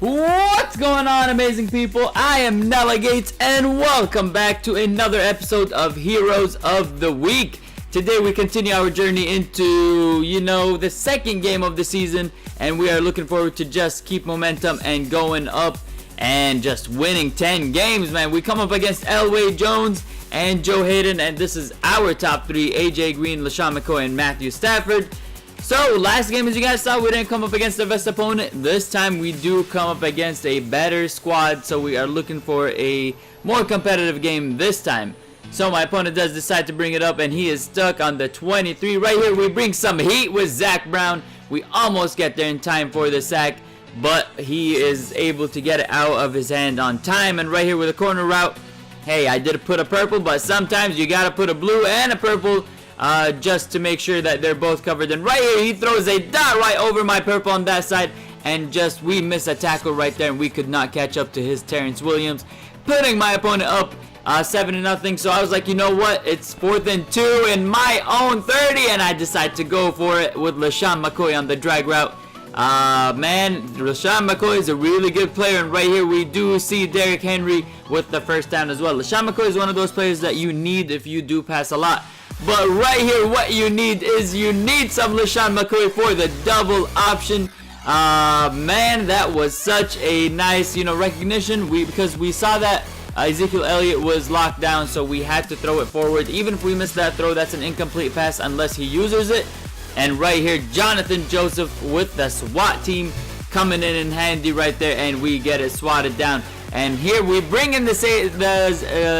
What's going on, amazing people? I am Nella Gates, and welcome back to another episode of Heroes of the Week. Today we continue our journey into, the second game of the season, and we are looking forward to just keep momentum and going up and just winning 10 games, man. We come up against Elway Jones and Joe Hayden, and this is our top three: AJ Green, LaShawn McCoy, and Matthew Stafford. So, last game, as you guys saw, we didn't come up against the best opponent. This time, we do come up against a better squad, so we are looking for a more competitive game this time. So, my opponent does decide to bring it up, and he is stuck on the 23. Right here, we bring some heat with Zach Brown. We almost get there in time for the sack, but he is able to get it out of his hand on time. And right here with a corner route, hey, I did put a purple, but sometimes you got to put a blue and a purple just to make sure that they're both covered. And right here, he throws a dot right over my purple on that side, and just we miss a tackle right there, and we could not catch up to his Terrence Williams, putting my opponent up 7-0. So I was like, you know what, it's 4th and 2 in my own 30, and I decide to go for it with LaShawn McCoy on the drag route. Man, LaShawn McCoy is a really good player, and right here we do see Derrick Henry with the first down as well. LaShawn McCoy is one of those players that you need if you do pass a lot. But right here, what you need is you need some LaShawn McCoy for the double option. Man, that was such a nice, recognition. Because we saw that Ezekiel Elliott was locked down, so we had to throw it forward. Even if we miss that throw, that's an incomplete pass unless he uses it. And right here, Jonathan Joseph with the SWAT team coming in handy right there, and we get it swatted down. And here we bring in the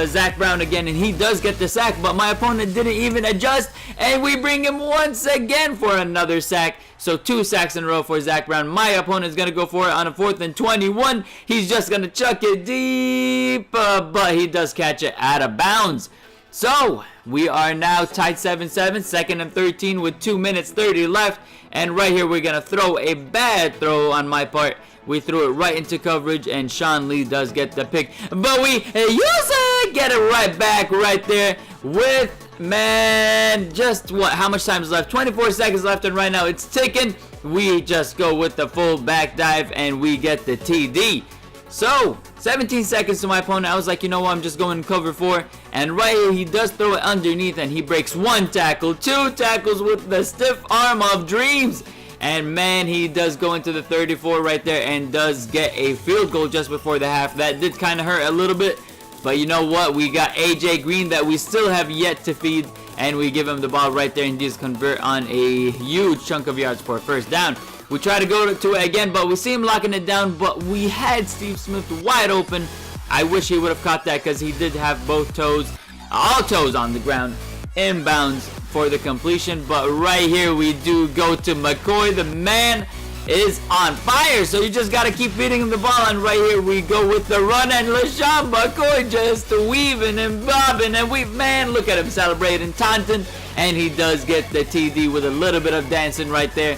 Zach Brown again, and he does get the sack, but my opponent didn't even adjust, and we bring him once again for another sack. So 2 sacks in a row for Zach Brown. My opponent is going to go for it on a 4th and 21. He's just going to chuck it deep, but he does catch it out of bounds. So we are now tied 7-7, 2nd and 13 with 2 minutes 30 left. And right here, we're going to throw a bad throw on my part. We threw it right into coverage, and Sean Lee does get the pick. But we use it, get it right back right there with, man, just what? How much time is left? 24 seconds left, and right now it's ticking. We just go with the full back dive, and we get the TD. So, 17 seconds to my opponent. I was like, you know what, I'm just going cover 4. And right here, he does throw it underneath, and he breaks 1 tackle, 2 tackles with the stiff arm of dreams. And man, he does go into the 34 right there and does get a field goal just before the half. That did kind of hurt a little bit. But you know what? We got AJ Green that we still have yet to feed. And we give him the ball right there, and he does convert on a huge chunk of yards for a first down. We try to go to it again, but we see him locking it down. But we had Steve Smith wide open. I wish he would have caught that, because he did have both toes, all toes on the ground, inbounds for the completion. But right here we do go to McCoy. The man is on fire, so you just got to keep feeding him the ball. And right here we go with the run, and LaShawn McCoy just weaving and bobbing, and man, look at him celebrating, taunting, and he does get the TD with a little bit of dancing right there.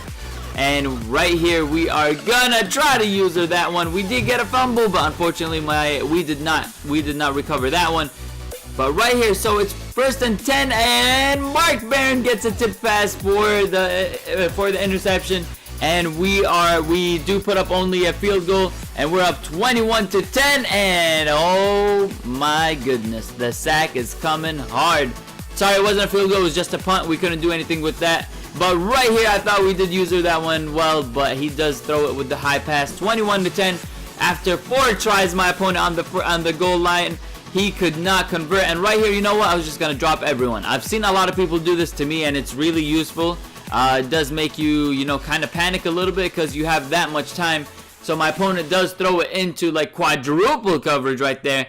And right here we are gonna try to use that one. We did get a fumble, but unfortunately we did not recover that one. But right here, so it's 1st and 10, and Mark Barron gets a tip pass for the interception, and we do put up only a field goal, and we're up 21-10, and oh my goodness, the sack is coming hard. Sorry, it wasn't a field goal, it was just a punt. We couldn't do anything with that. But right here, I thought we did use that one well, but he does throw it with the high pass. 21-10. After 4 tries, my opponent on the goal line, he could not convert. And right here, you know what? I was just going to drop everyone. I've seen a lot of people do this to me, and it's really useful. It does make you, kind of panic a little bit because you have that much time. So my opponent does throw it into like quadruple coverage right there.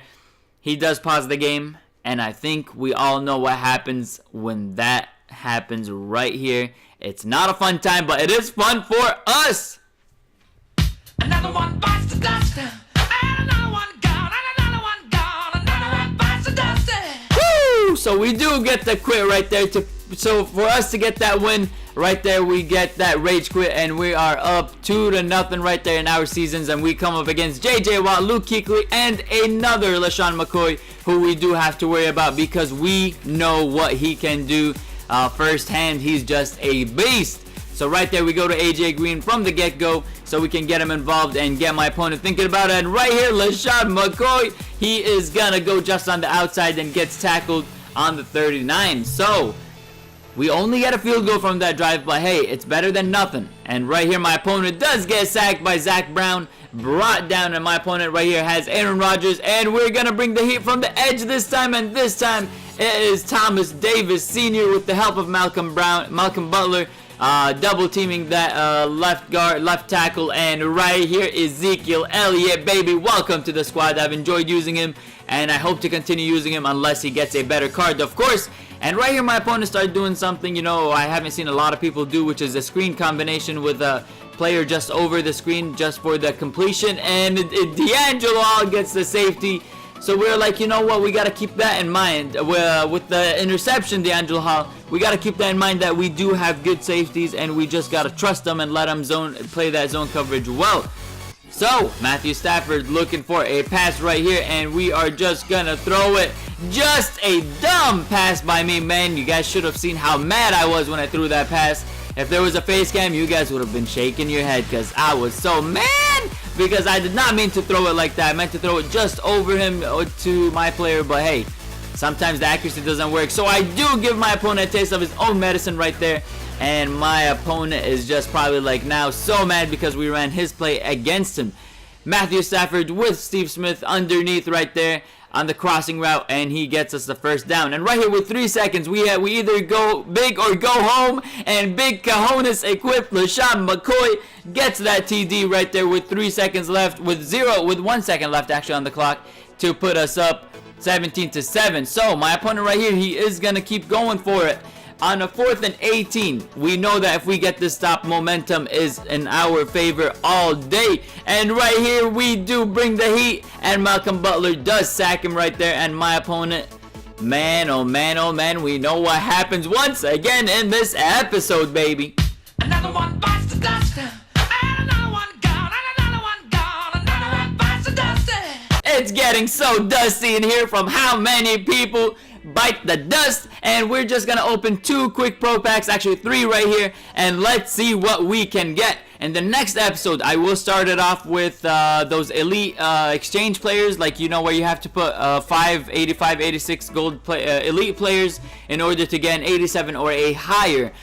He does pause the game, and I think we all know what happens when that happens right here. It's not a fun time, but it is fun for us. Another one bites the dust, and another one gone, and another one gone, another one bites the dust. Woo! So we do get the quit right there. So for us to get that win right there, we get that rage quit, and we are up 2-0 right there in our seasons. And we come up against JJ Watt, Luke Kuechly, and another LaShawn McCoy, who we do have to worry about because we know what he can do firsthand. He's just a beast. So right there we go to AJ Green from the get-go so we can get him involved and get my opponent thinking about it. And right here, MCCOY, he is gonna go just on the outside and gets tackled on the 39. So we only get a field goal from that drive, but hey, it's better than nothing. And right here, my opponent does get sacked by Zach Brown, brought down, and my opponent right here has Aaron Rodgers, and we're gonna bring the heat from the edge this time, and this time it is Thomas Davis Sr. with the help of Malcolm Butler, double teaming that left tackle, and right here Ezekiel Elliott, baby, welcome to the squad. I've enjoyed using him, and I hope to continue using him unless he gets a better card, of course. And right here, my opponent started doing something, you know, I haven't seen a lot of people do, which is a screen combination with a player just over the screen just for the completion, and D'Angelo gets the safety. So we're like, you know what, we got to keep that in mind. With the interception, D'Angelo Hall, we got to keep that in mind that we do have good safeties, and we just got to trust them and let them play that zone coverage well. So Matthew Stafford looking for a pass right here, and we are just gonna throw it. Just a dumb pass by me, man. You guys should have seen how mad I was when I threw that pass. If there was a face cam, you guys would have been shaking your head because I was so mad, because I did not mean to throw it like that. I meant to throw it just over him to my player, but hey, sometimes the accuracy doesn't work. So I do give my opponent a taste of his own medicine right there. And my opponent is just probably like now so mad because we ran his play against him. Matthew Stafford with Steve Smith underneath right there on the crossing route, and he gets us the first down. And right here with 3 seconds, we either go big or go home, and big cojones equipped MCCOY gets that TD right there with 3 seconds left, with 1 second left actually on the clock to put us up 17-7. So my opponent right here, he is gonna keep going for it. On a 4th and 18, we know that if we get this stop, momentum is in our favor all day. And right here, we do bring the heat, and Malcolm Butler does sack him right there. And my opponent, man, oh man, oh man, we know what happens once again in this episode, baby. Another one bites the dust, and another one gone, and another one gone, another one bites the dust. It's getting so dusty in here from how many people bite the dust, and we're just gonna open 2 quick pro packs, actually 3 right here, and let's see what we can get. In the next episode, I will start it off with those elite exchange players, like, you know, where you have to put 5, 85, 86 gold elite players in order to get an 87 or a higher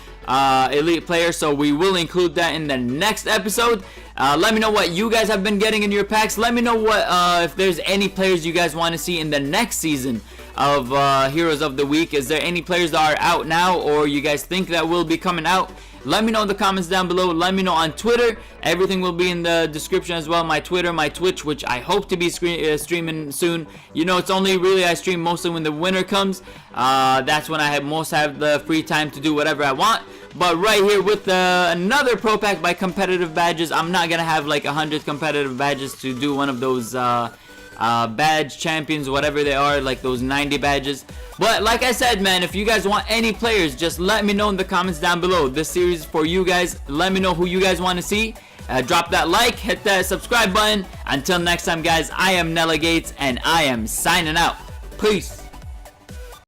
elite player. So we will include that in the next episode. Let me know what you guys have been getting in your packs. Let me know what if there's any players you guys want to see in the next season of Heroes of the Week. Is there any players that are out now, or you guys think that will be coming out? Let me know in the comments down below. Let me know on Twitter. Everything will be in the description as well. My Twitter, my Twitch, which I hope to be streaming soon. You know, it's only really I stream mostly when the winter comes. That's when I have the free time to do whatever I want. But right here with another pro pack by competitive badges, I'm not gonna have like 100 competitive badges to do one of those badge champions, whatever they are, like those 90 badges. But like I said, man, if you guys want any players, just let me know in the comments down below. This series is for you guys. Let me know who you guys want to see. Drop that like, hit that subscribe button. Until next time, guys, I am Nella Gates, and I am signing out. Peace.